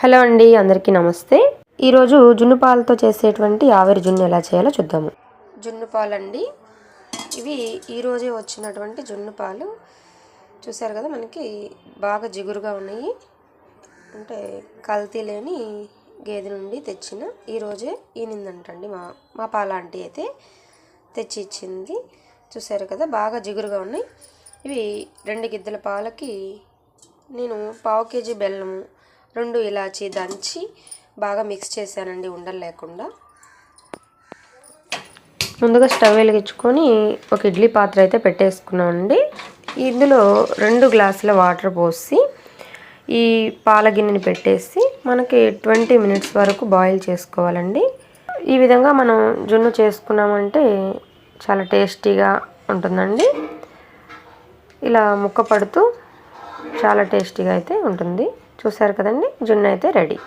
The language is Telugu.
హలో అండి, అందరికీ నమస్తే. ఈరోజు జున్ను పాలతో చేసేటువంటి ఆవిరి జున్ను ఎలా చేయాలో చూద్దాము. జున్ను పాలండి, ఇవి ఈరోజే వచ్చినటువంటి జున్ను పాలు. చూసారు కదా, మనకి బాగా జిగురుగా ఉన్నాయి. అంటే కల్తీ లేని గేదె నుండి తెచ్చిన ఈరోజే ఈనిందంటండి మా పాల ఆంటీ అయితే తెచ్చి ఇచ్చింది. చూసారు కదా, బాగా జిగురుగా ఉన్నాయి. ఇవి 2 గిద్దల పాలకి నేను 1/2 కేజీ బెల్లము, 2 ఇలాచీ దంచి బాగా మిక్స్ చేశానండి, ఉండలు లేకుండా. ముందుగా స్టవ్ వెలిగించుకొని ఒక ఇడ్లీ పాత్ర అయితే పెట్టేసుకున్నామండి. ఇందులో 2 గ్లాసుల వాటర్ పోసి ఈ పాల గిన్నెని పెట్టేసి మనకి 20 మినిట్స్ వరకు బాయిల్ చేసుకోవాలండి. ఈ విధంగా మనం జున్ను చేసుకున్నామంటే చాలా టేస్టీగా ఉంటుందండి. ఇలా ముక్క పడుతూ చాలా టేస్టీగా అయితే ఉంటుంది. చూసారు కదండి, జున్ను అయితే రెడీ.